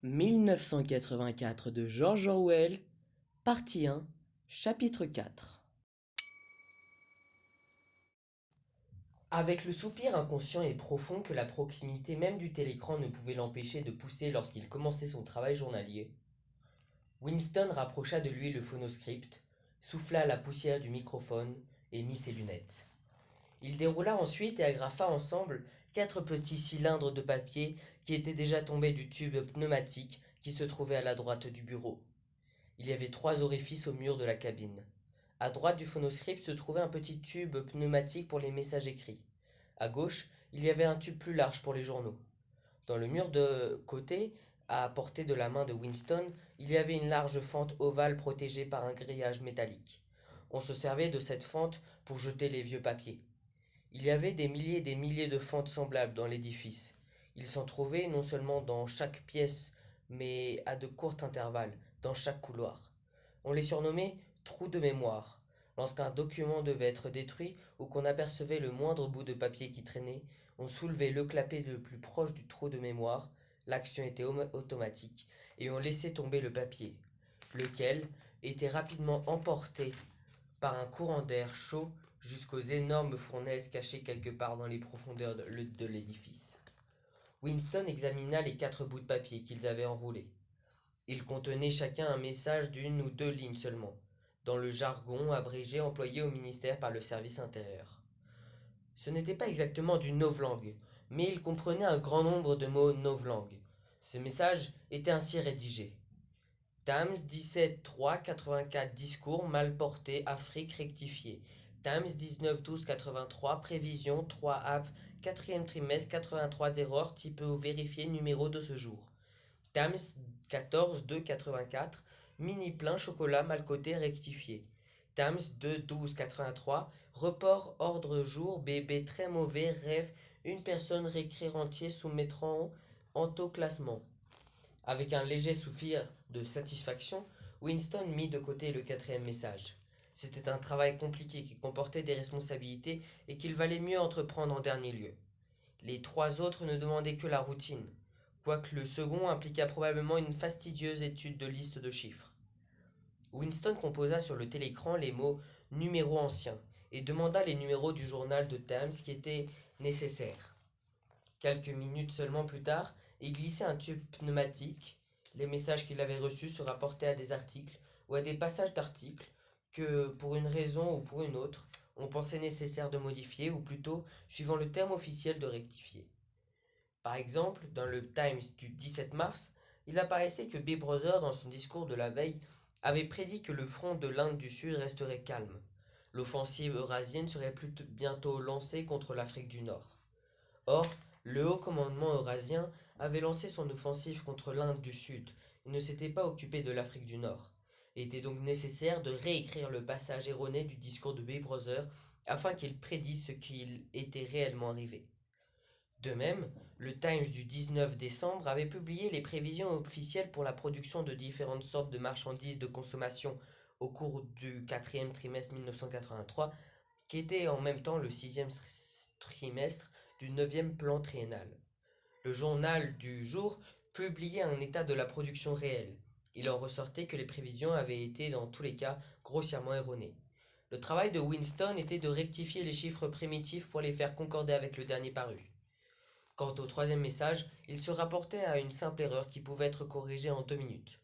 1984 de George Orwell, partie 1, chapitre 4. Avec le soupir inconscient et profond que la proximité même du télécran ne pouvait l'empêcher de pousser lorsqu'il commençait son travail journalier, Winston rapprocha de lui le phonoscript, souffla la poussière du microphone et mit ses lunettes. Il déroula ensuite et agrafa ensemble 4 petits cylindres de papier qui étaient déjà tombés du tube pneumatique qui se trouvait à la droite du bureau. Il y avait 3 orifices au mur de la cabine. À droite du phonoscript se trouvait un petit tube pneumatique pour les messages écrits. À gauche, il y avait un tube plus large pour les journaux. Dans le mur de côté, à portée de la main de Winston, il y avait une large fente ovale protégée par un grillage métallique. On se servait de cette fente pour jeter les vieux papiers. Il y avait des milliers et des milliers de fentes semblables dans l'édifice. Il s'en trouvait non seulement dans chaque pièce, mais à de courts intervalles, dans chaque couloir. On les surnommait trous de mémoire. Lorsqu'un document devait être détruit ou qu'on apercevait le moindre bout de papier qui traînait, on soulevait le clapet le plus proche du trou de mémoire, l'action était automatique, et on laissait tomber le papier, lequel était rapidement emporté par un courant d'air chaud jusqu'aux énormes fournaises cachées quelque part dans les profondeurs de l'édifice. Winston examina les 4 bouts de papier qu'ils avaient enroulés. Ils contenaient chacun un message d'1 ou 2 lignes seulement, dans le jargon abrégé employé au ministère par le service intérieur. Ce n'était pas exactement du novlangue, mais il comprenait un grand nombre de mots novlangue. Ce message était ainsi rédigé. Thames 17-3-84 discours mal porté Afrique rectifié. Thames 19-12-83 prévision 3 app 4e trimestre 83 erreurs type vérifié numéro de ce jour. Thames 14-2-84 mini plein chocolat mal coté rectifié. Thames 2-12-83 report ordre jour bébé très mauvais rêve une personne réécrire entier soumettront en classement. Avec un léger soupir de satisfaction, Winston mit de côté le 4e message. C'était un travail compliqué qui comportait des responsabilités et qu'il valait mieux entreprendre en dernier lieu. Les 3 autres ne demandaient que la routine, quoique le second impliqua probablement une fastidieuse étude de liste de chiffres. Winston composa sur le télécran les mots numéro ancien et demanda les numéros du journal de Thames qui étaient nécessaires. Quelques minutes seulement plus tard, il glissait un tube pneumatique. Les messages qu'il avait reçus se rapportaient à des articles ou à des passages d'articles que, pour une raison ou pour une autre, on pensait nécessaire de modifier ou plutôt, suivant le terme officiel, de rectifier. Par exemple, dans le Times du 17 mars, il apparaissait que Big Brother, dans son discours de la veille, avait prédit que le front de l'Inde du Sud resterait calme. L'offensive eurasienne serait bientôt lancée contre l'Afrique du Nord. Or, le haut commandement eurasien avait lancé son offensive contre l'Inde du Sud et ne s'était pas occupé de l'Afrique du Nord. Il était donc nécessaire de réécrire le passage erroné du discours de Big Brother afin qu'il prédise ce qui était réellement arrivé. De même, le Times du 19 décembre avait publié les prévisions officielles pour la production de différentes sortes de marchandises de consommation au cours du 4e trimestre 1983, qui était en même temps le 6e trimestre du 9e plan triennal. Le journal du jour publiait un état de la production réelle. Il en ressortait que les prévisions avaient été dans tous les cas grossièrement erronées. Le travail de Winston était de rectifier les chiffres primitifs pour les faire concorder avec le dernier paru. Quant au 3e message, il se rapportait à une simple erreur qui pouvait être corrigée en 2 minutes.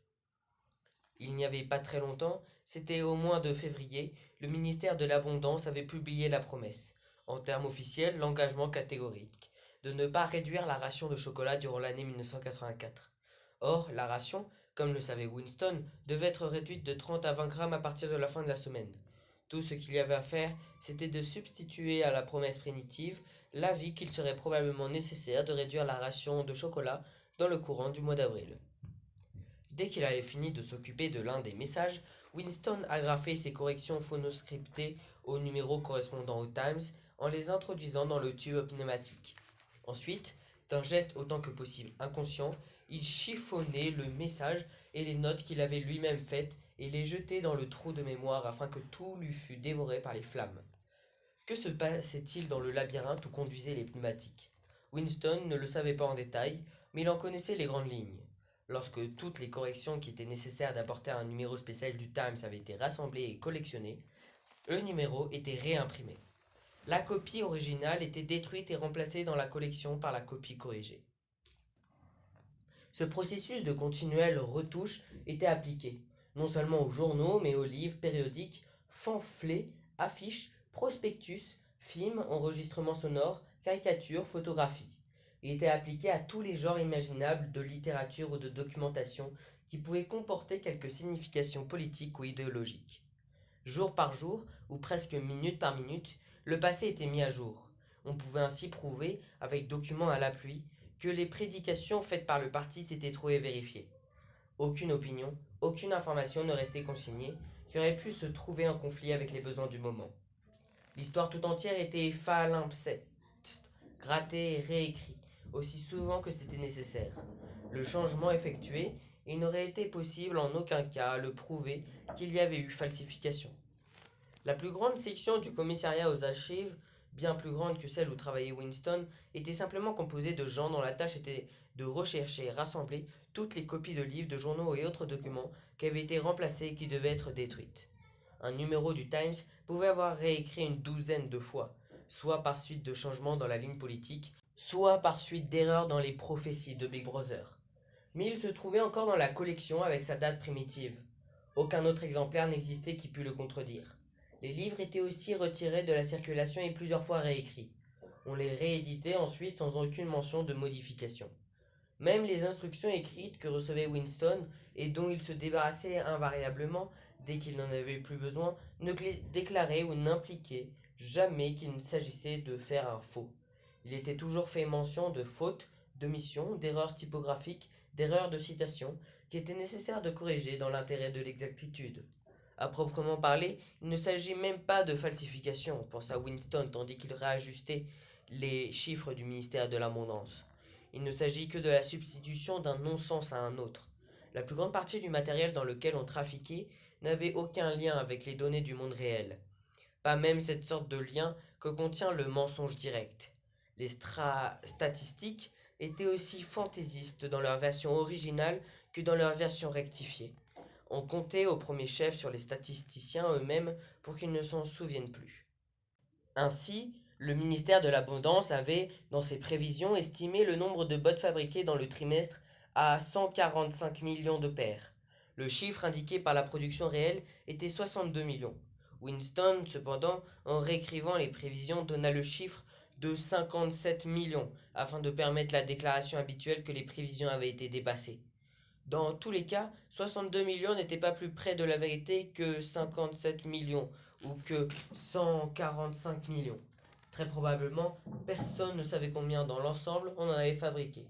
Il n'y avait pas très longtemps, c'était au mois de février, le ministère de l'Abondance avait publié la promesse, en termes officiels l'engagement catégorique, de ne pas réduire la ration de chocolat durant l'année 1984. Or, la ration, comme le savait Winston, devait être réduite de 30 à 20 grammes à partir de la fin de la semaine. Tout ce qu'il y avait à faire, c'était de substituer à la promesse primitive l'avis qu'il serait probablement nécessaire de réduire la ration de chocolat dans le courant du mois d'avril. Dès qu'il avait fini de s'occuper de l'un des messages, Winston agrafait ses corrections phonoscriptées au numéro correspondant au Times en les introduisant dans le tube pneumatique. Ensuite, d'un geste autant que possible inconscient, il chiffonnait le message et les notes qu'il avait lui-même faites et les jetait dans le trou de mémoire afin que tout lui fût dévoré par les flammes. Que se passait-il dans le labyrinthe où conduisaient les pneumatiques? Winston ne le savait pas en détail, mais il en connaissait les grandes lignes. Lorsque toutes les corrections qui étaient nécessaires d'apporter à un numéro spécial du Times avaient été rassemblées et collectionnées, le numéro était réimprimé. La copie originale était détruite et remplacée dans la collection par la copie corrigée. Ce processus de continuelle retouche était appliqué, non seulement aux journaux, mais aux livres, périodiques, pamphlets, affiches, prospectus, films, enregistrements sonores, caricatures, photographies. Il était appliqué à tous les genres imaginables de littérature ou de documentation qui pouvaient comporter quelque signification politique ou idéologique. Jour par jour, ou presque minute par minute, le passé était mis à jour. On pouvait ainsi prouver, avec documents à l'appui, que les prédications faites par le parti s'étaient trouvées vérifiées. Aucune opinion, aucune information ne restait consignée, qui aurait pu se trouver en conflit avec les besoins du moment. L'histoire tout entière était palimpseste, grattée et réécrite, aussi souvent que c'était nécessaire. Le changement effectué, il n'aurait été possible en aucun cas à le prouver qu'il y avait eu falsification. La plus grande section du commissariat aux archives, bien plus grande que celle où travaillait Winston, était simplement composée de gens dont la tâche était de rechercher et rassembler toutes les copies de livres, de journaux et autres documents qui avaient été remplacés et qui devaient être détruites. Un numéro du Times pouvait avoir réécrit une douzaine de fois, soit par suite de changements dans la ligne politique, soit par suite d'erreurs dans les prophéties de Big Brother. Mais il se trouvait encore dans la collection avec sa date primitive. Aucun autre exemplaire n'existait qui pût le contredire. Les livres étaient aussi retirés de la circulation et plusieurs fois réécrits. On les rééditait ensuite sans aucune mention de modification. Même les instructions écrites que recevait Winston et dont il se débarrassait invariablement dès qu'il n'en avait plus besoin ne déclaraient ou n'impliquaient jamais qu'il s'agissait de faire un faux. Il était toujours fait mention de fautes, d'omissions, d'erreurs typographiques, d'erreurs de citation qui étaient nécessaires de corriger dans l'intérêt de l'exactitude. À proprement parler, il ne s'agit même pas de falsification, pensa Winston tandis qu'il réajustait les chiffres du ministère de l'Abondance. Il ne s'agit que de la substitution d'un non-sens à un autre. La plus grande partie du matériel dans lequel on trafiquait n'avait aucun lien avec les données du monde réel. Pas même cette sorte de lien que contient le mensonge direct. Les statistiques étaient aussi fantaisistes dans leur version originale que dans leur version rectifiée. On comptait au premier chef sur les statisticiens eux-mêmes pour qu'ils ne s'en souviennent plus. Ainsi, le ministère de l'Abondance avait, dans ses prévisions, estimé le nombre de bottes fabriquées dans le trimestre à 145 millions de paires. Le chiffre indiqué par la production réelle était 62 millions. Winston, cependant, en réécrivant les prévisions, donna le chiffre de 57 millions, afin de permettre la déclaration habituelle que les prévisions avaient été dépassées. Dans tous les cas, 62 millions n'étaient pas plus près de la vérité que 57 millions ou que 145 millions. Très probablement, personne ne savait combien dans l'ensemble on en avait fabriqué.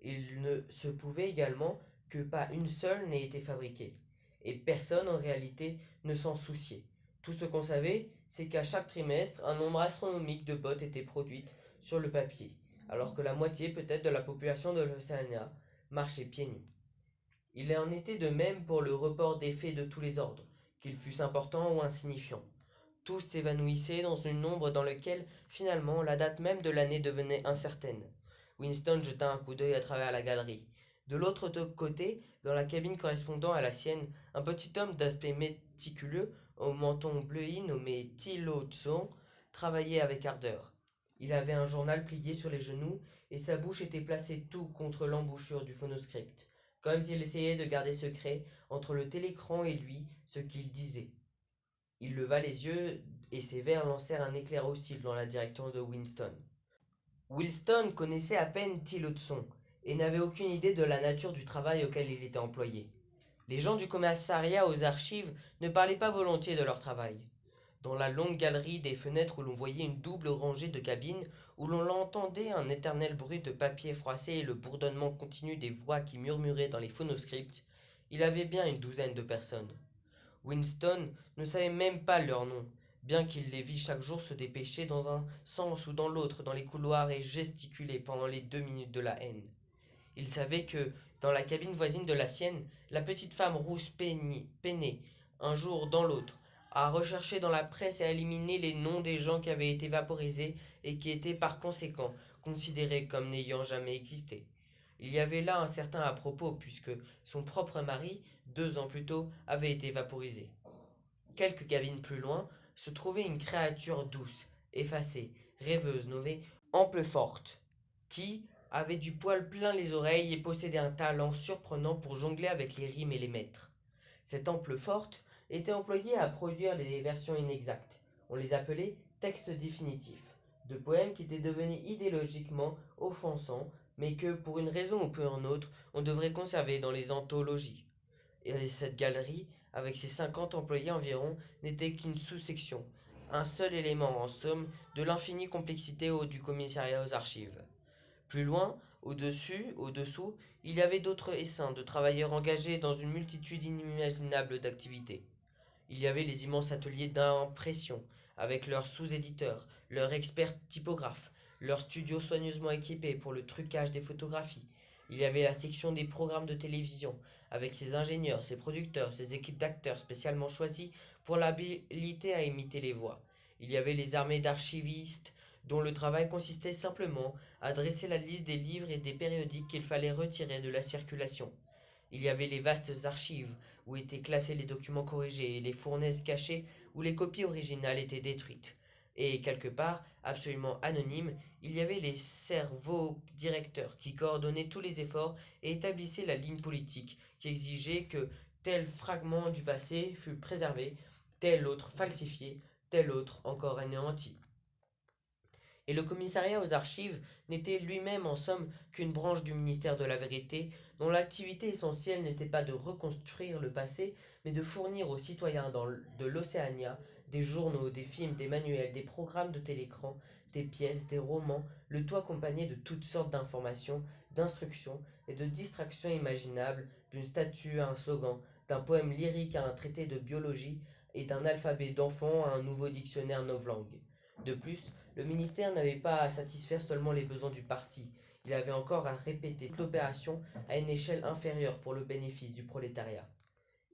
Il ne se pouvait également que pas une seule n'ait été fabriquée. Et personne en réalité ne s'en souciait. Tout ce qu'on savait, c'est qu'à chaque trimestre, un nombre astronomique de bottes était produite sur le papier, alors que la moitié peut-être de la population de l'Océania marchait pieds nus. Il en était de même pour le report des faits de tous les ordres, qu'ils fussent importants ou insignifiants. Tous s'évanouissaient dans un nombre dans lequel, finalement, la date même de l'année devenait incertaine. Winston jeta un coup d'œil à travers la galerie. De l'autre côté, dans la cabine correspondant à la sienne, un petit homme d'aspect méticuleux, au menton bleui nommé Tilo Tson, travaillait avec ardeur. Il avait un journal plié sur les genoux et sa bouche était placée tout contre l'embouchure du phonoscript, comme s'il essayait de garder secret entre le télécran et lui ce qu'il disait. Il leva les yeux et ses verres lancèrent un éclair hostile dans la direction de Winston. Winston connaissait à peine Tillotson et n'avait aucune idée de la nature du travail auquel il était employé. Les gens du commissariat aux archives ne parlaient pas volontiers de leur travail. Dans la longue galerie des fenêtres où l'on voyait une double rangée de cabines, où l'on entendait un éternel bruit de papier froissé et le bourdonnement continu des voix qui murmuraient dans les phonoscripts, il avait bien une douzaine de personnes. Winston ne savait même pas leur nom, bien qu'il les vît chaque jour se dépêcher dans un sens ou dans l'autre dans les couloirs et gesticuler pendant les 2 minutes de la haine. Il savait que, dans la cabine voisine de la sienne, la petite femme rousse peinait, un jour dans l'autre, à rechercher dans la presse et à éliminer les noms des gens qui avaient été vaporisés et qui étaient par conséquent considérés comme n'ayant jamais existé. Il y avait là un certain à propos puisque son propre mari, 2 ans plus tôt, avait été vaporisé. Quelques cabines plus loin se trouvait une créature douce, effacée, rêveuse, nommée Ampleforte, qui avait du poil plein les oreilles et possédait un talent surprenant pour jongler avec les rimes et les mètres. Cette Ampleforte était employée à produire des versions inexactes. On les appelait textes définitifs, de poèmes qui étaient devenus idéologiquement offensants, mais que, pour une raison ou pour une autre, on devrait conserver dans les anthologies. Et cette galerie, avec ses 50 employés environ, n'était qu'une sous-section, un seul élément en somme de l'infinie complexité du commissariat aux archives. Plus loin, au-dessous, il y avait d'autres essaims de travailleurs engagés dans une multitude inimaginable d'activités. Il y avait les immenses ateliers d'impression, avec leurs sous-éditeurs, leurs experts typographes, leurs studios soigneusement équipés pour le trucage des photographies. Il y avait la section des programmes de télévision, avec ses ingénieurs, ses producteurs, ses équipes d'acteurs spécialement choisis pour l'habilité à imiter les voix. Il y avait les armées d'archivistes, dont le travail consistait simplement à dresser la liste des livres et des périodiques qu'il fallait retirer de la circulation. Il y avait les vastes archives, où étaient classés les documents corrigés et les fournaises cachées où les copies originales étaient détruites. Et quelque part, absolument anonyme, il y avait les cerveaux directeurs qui coordonnaient tous les efforts et établissaient la ligne politique qui exigeait que tel fragment du passé fût préservé, tel autre falsifié, tel autre encore anéanti. Et le commissariat aux archives n'était lui-même en somme qu'une branche du ministère de la Vérité, dont l'activité essentielle n'était pas de reconstruire le passé, mais de fournir aux citoyens de l'Océania des journaux, des films, des manuels, des programmes de télécran, des pièces, des romans, le tout accompagné de toutes sortes d'informations, d'instructions et de distractions imaginables, d'une statue à un slogan, d'un poème lyrique à un traité de biologie et d'un alphabet d'enfant à un nouveau dictionnaire novlangue. De plus, le ministère n'avait pas à satisfaire seulement les besoins du parti, il avait encore à répéter toute l'opération à une échelle inférieure pour le bénéfice du prolétariat.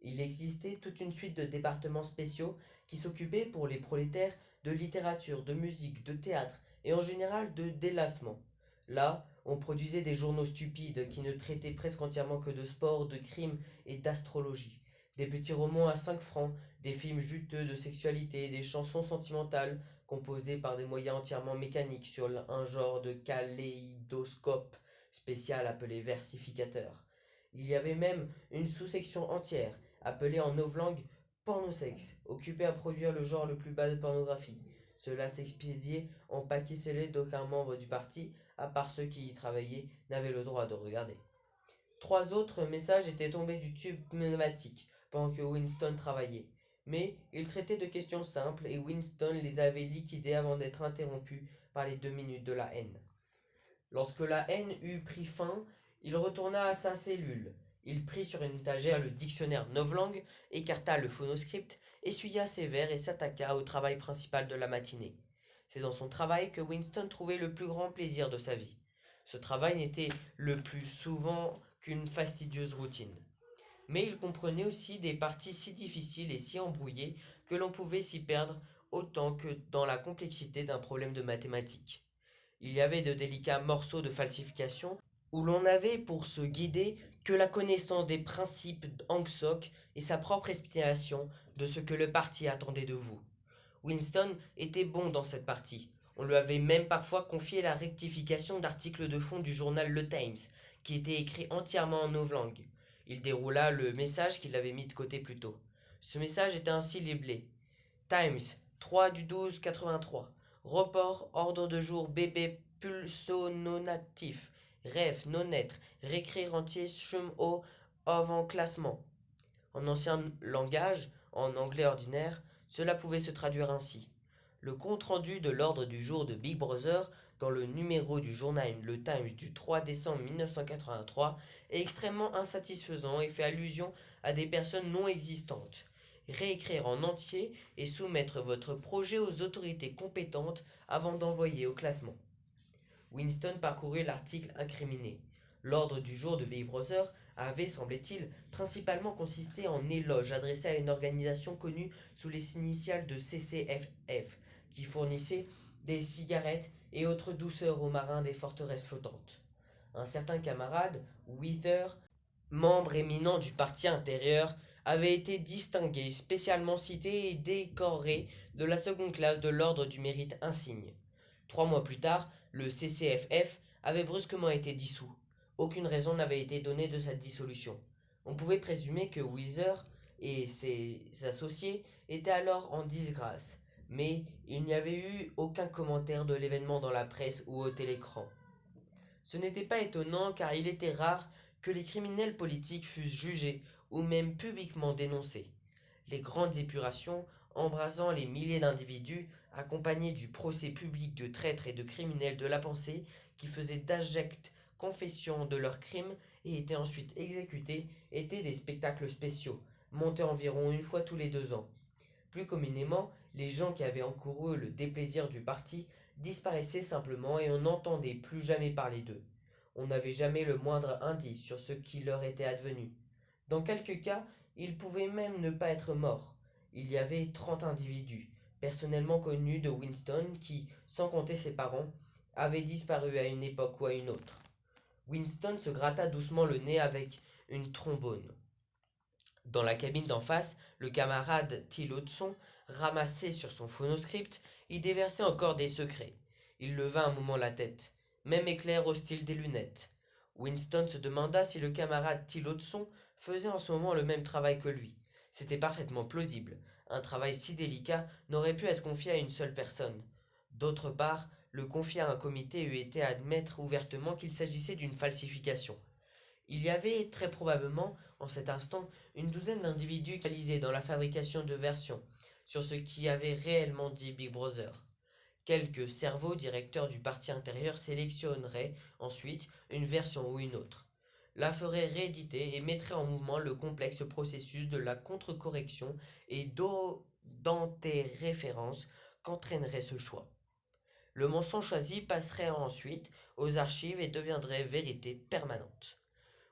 Il existait toute une suite de départements spéciaux qui s'occupaient pour les prolétaires de littérature, de musique, de théâtre et en général de délassement. Là, on produisait des journaux stupides qui ne traitaient presque entièrement que de sport, de crime et d'astrologie. Des petits romans à 5 francs, des films juteux de sexualité, des chansons sentimentales composées par des moyens entièrement mécaniques sur un genre de kaléidoscope spécial appelé versificateur. Il y avait même une sous-section entière, appelée en novlangue pornosex, occupée à produire le genre le plus bas de pornographie. Cela s'expédiait en paquets scellés d'aucun membre du parti, à part ceux qui y travaillaient, n'avaient le droit de regarder. 3 autres messages étaient tombés du tube pneumatique pendant que Winston travaillait. Mais ils traitaient de questions simples et Winston les avait liquidés avant d'être interrompu par les 2 minutes de la haine. Lorsque la haine eut pris fin, il retourna à sa cellule. Il prit sur une étagère le dictionnaire novlangue, écarta le phonoscript, essuya ses verres et s'attaqua au travail principal de la matinée. C'est dans son travail que Winston trouvait le plus grand plaisir de sa vie. Ce travail n'était le plus souvent qu'une fastidieuse routine. Mais il comprenait aussi des parties si difficiles et si embrouillées que l'on pouvait s'y perdre autant que dans la complexité d'un problème de mathématiques. Il y avait de délicats morceaux de falsification où l'on n'avait pour se guider que la connaissance des principes d'Angsoc et sa propre estimation de ce que le parti attendait de vous. Winston était bon dans cette partie. On lui avait même parfois confié la rectification d'articles de fond du journal Le Times, qui était écrit entièrement en novlangue. Il déroula le message qu'il avait mis de côté plus tôt. Ce message était ainsi libellé. Times, 3 du 12 83. Report, ordre de jour bébé pulsononatif. Ref, non-être, réécrire entier, chum au, avant classement. En ancien langage, en anglais ordinaire, cela pouvait se traduire ainsi. Le compte-rendu de l'ordre du jour de Big Brother dans le numéro du journal Le Times du 3 décembre 1983 est extrêmement insatisfaisant et fait allusion à des personnes non existantes. Réécrire en entier et soumettre votre projet aux autorités compétentes avant d'envoyer au classement. Winston parcourut l'article incriminé. L'ordre du jour de Big Brother avait, semblait-il, principalement consisté en éloges adressés à une organisation connue sous les initiales de CCFF, qui fournissait des cigarettes et autres douceurs aux marins des forteresses flottantes. Un certain camarade, Wither, membre éminent du parti intérieur, avait été distingué, spécialement cité et décoré de la seconde classe de l'ordre du mérite insigne. 3 mois plus tard, le CCFF avait brusquement été dissous. Aucune raison n'avait été donnée de cette dissolution. On pouvait présumer que Weezer et ses associés étaient alors en disgrâce, mais il n'y avait eu aucun commentaire de l'événement dans la presse ou au télécran. Ce n'était pas étonnant car il était rare que les criminels politiques fussent jugés ou même publiquement dénoncés. Les grandes épurations, embrasant les milliers d'individus, accompagnées du procès public de traîtres et de criminels de la pensée qui faisaient d'abjectes confessions de leurs crimes et étaient ensuite exécutés, étaient des spectacles spéciaux, montés environ une fois tous les 2 ans. Plus communément, les gens qui avaient encouru le déplaisir du parti disparaissaient simplement et on n'entendait plus jamais parler d'eux. On n'avait jamais le moindre indice sur ce qui leur était advenu. Dans quelques cas, ils pouvaient même ne pas être morts. Il y avait 30 individus, personnellement connus de Winston, qui, sans compter ses parents, avaient disparu à une époque ou à une autre. Winston se gratta doucement le nez avec une trombone. Dans la cabine d'en face, le camarade Tillotson, ramassé sur son phonoscript, y déversait encore des secrets. Il leva un moment la tête. Même éclair hostile des lunettes. Winston se demanda si le camarade Tillotson faisait en ce moment le même travail que lui. C'était parfaitement plausible. Un travail si délicat n'aurait pu être confié à une seule personne. D'autre part, le confier à un comité eût été admettre ouvertement qu'il s'agissait d'une falsification. Il y avait très probablement, en cet instant, une douzaine d'individus spécialisés dans la fabrication de versions sur ce qui avait réellement dit Big Brother. Quelques cerveaux directeurs du parti intérieur sélectionneraient ensuite une version ou une autre, la feraient rééditer et mettraient en mouvement le complexe processus de la contre-correction et d'antéréférence qu'entraînerait ce choix. Le mensonge choisi passerait ensuite aux archives et deviendrait vérité permanente.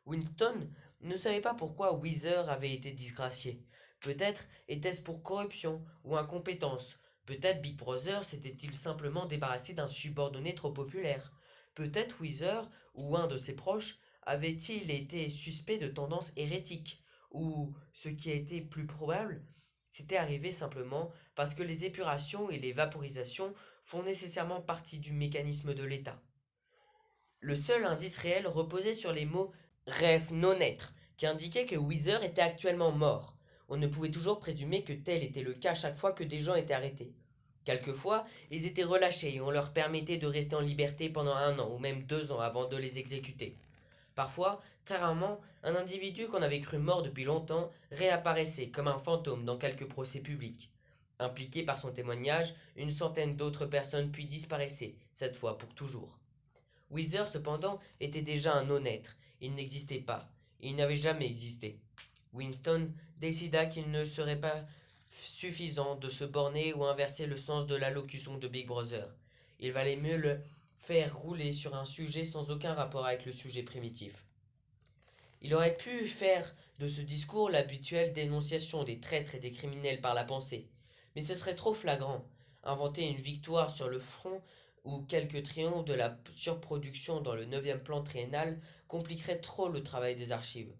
Winston ne savait pas pourquoi Weezer avait été disgracié. Peut-être était-ce pour corruption ou incompétence. Peut-être Big Brother s'était-il simplement débarrassé d'un subordonné trop populaire. Peut-être Weezer ou un de ses proches avait-il été suspect de tendances hérétiques. Ou, ce qui a été plus probable, c'était arrivé simplement parce que les épurations et les vaporisations font nécessairement partie du mécanisme de l'État. Le seul indice réel reposait sur les mots rêve non-être, qui indiquait que Weezer était actuellement mort. On ne pouvait toujours présumer que tel était le cas chaque fois que des gens étaient arrêtés. Quelquefois, ils étaient relâchés et on leur permettait de rester en liberté pendant 1 an ou même 2 ans avant de les exécuter. Parfois, très rarement, un individu qu'on avait cru mort depuis longtemps réapparaissait comme un fantôme dans quelques procès publics. Impliqués par son témoignage, une centaine d'autres personnes puis disparaissaient, cette fois pour toujours. Weezer, cependant, était déjà un non-être. Il n'existait pas. Il n'avait jamais existé. Winston décida qu'il ne serait pas suffisant de se borner ou inverser le sens de l'allocution de Big Brother. Il valait mieux le faire rouler sur un sujet sans aucun rapport avec le sujet primitif. Il aurait pu faire de ce discours l'habituelle dénonciation des traîtres et des criminels par la pensée, mais ce serait trop flagrant. Inventer une victoire sur le front ou quelques triomphes de la surproduction dans le 9e plan triennal compliquerait trop le travail des archives.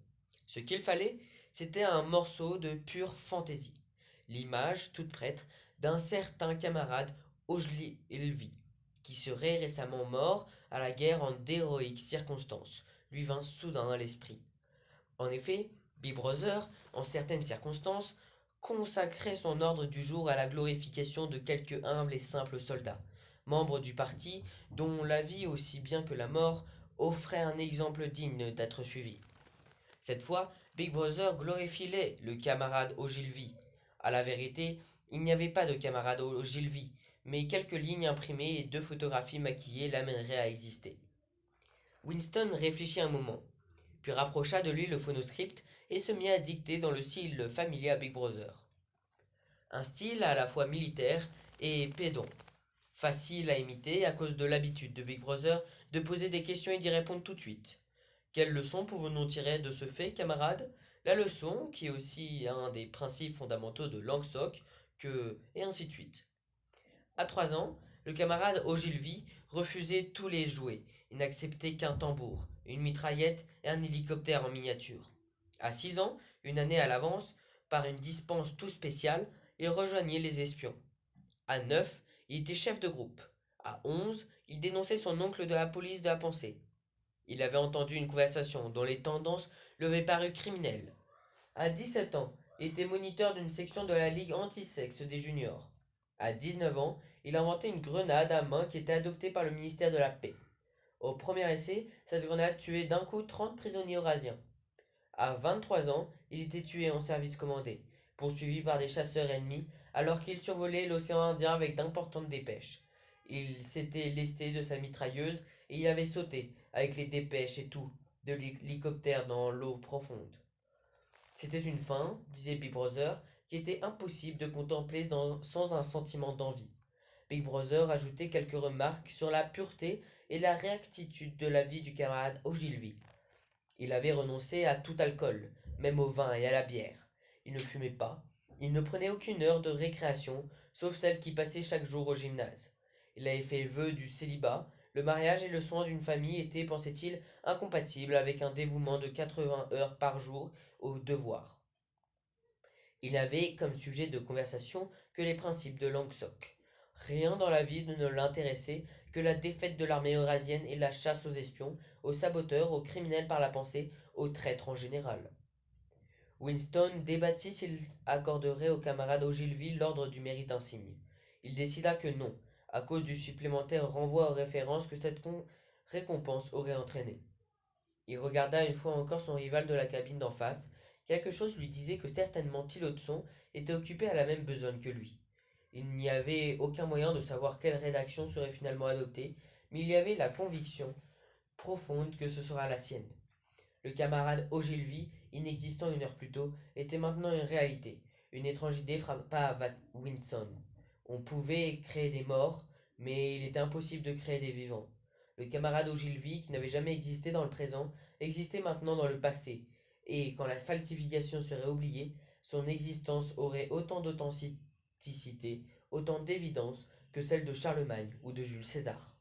Ce qu'il fallait, c'était un morceau de pure fantaisie. L'image, toute prête, d'un certain camarade Ogilvy, qui serait récemment mort à la guerre en d'héroïques circonstances, lui vint soudain à l'esprit. En effet, Big Brother, en certaines circonstances, consacrait son ordre du jour à la glorification de quelques humbles et simples soldats, membres du parti dont la vie aussi bien que la mort offrait un exemple digne d'être suivi. Cette fois, Big Brother glorifiait le camarade Ogilvy. À la vérité, il n'y avait pas de camarade Ogilvy, mais quelques lignes imprimées et 2 photographies maquillées l'amèneraient à exister. Winston réfléchit un moment, puis rapprocha de lui le phonoscript et se mit à dicter dans le style familier à Big Brother. Un style à la fois militaire et pédant, facile à imiter à cause de l'habitude de Big Brother de poser des questions et d'y répondre tout de suite. Quelle leçon pouvons-nous tirer de ce fait, camarades? La leçon, qui est aussi un des principes fondamentaux de Langsock, et ainsi de suite. À 3 ans, le camarade Ogilvy refusait tous les jouets. Il n'acceptait qu'un tambour, une mitraillette et un hélicoptère en miniature. À 6 ans, une année à l'avance, par une dispense tout spéciale, il rejoignait les espions. À 9, il était chef de groupe. À 11, il dénonçait son oncle de la police de la pensée. Il avait entendu une conversation dont les tendances lui avaient paru criminelles. À 17 ans, il était moniteur d'une section de la Ligue anti-sexe des juniors. À 19 ans, il inventait une grenade à main qui était adoptée par le ministère de la Paix. Au premier essai, cette grenade tuait d'un coup 30 prisonniers eurasiens. À 23 ans, il était tué en service commandé, poursuivi par des chasseurs ennemis alors qu'il survolait l'océan Indien avec d'importantes dépêches. Il s'était lesté de sa mitrailleuse et il avait sauté, avec les dépêches et tout, de l'hélicoptère dans l'eau profonde. C'était une fin, disait Big Brother, qui était impossible de contempler sans un sentiment d'envie. Big Brother ajoutait quelques remarques sur la pureté et la réactitude de la vie du camarade Ogilvy. Il avait renoncé à tout alcool, même au vin et à la bière. Il ne fumait pas, il ne prenait aucune heure de récréation, sauf celle qui passait chaque jour au gymnase. Il avait fait vœu du célibat, le mariage et le soin d'une famille étaient, pensait-il, incompatibles avec un dévouement de 80 heures par jour au devoir. Il n'avait comme sujet de conversation que les principes de Langsock. Rien dans la vie ne l'intéressait que la défaite de l'armée eurasienne et la chasse aux espions, aux saboteurs, aux criminels par la pensée, aux traîtres en général. Winston débattit s'il accorderait au camarade Ogilvy l'ordre du mérite insigne. Il décida que non, à cause du supplémentaire renvoi aux références que cette récompense aurait entraîné. Il regarda une fois encore son rival de la cabine d'en face. Quelque chose lui disait que certainement Tillotson était occupé à la même besogne que lui. Il n'y avait aucun moyen de savoir quelle rédaction serait finalement adoptée, mais il y avait la conviction profonde que ce sera la sienne. Le camarade Ogilvy, inexistant une heure plus tôt, était maintenant une réalité. Une étrange idée frappa Winston. On pouvait créer des morts, mais il était impossible de créer des vivants. Le camarade Ogilvy, qui n'avait jamais existé dans le présent, existait maintenant dans le passé, et quand la falsification serait oubliée, son existence aurait autant d'authenticité, autant d'évidence que celle de Charlemagne ou de Jules César.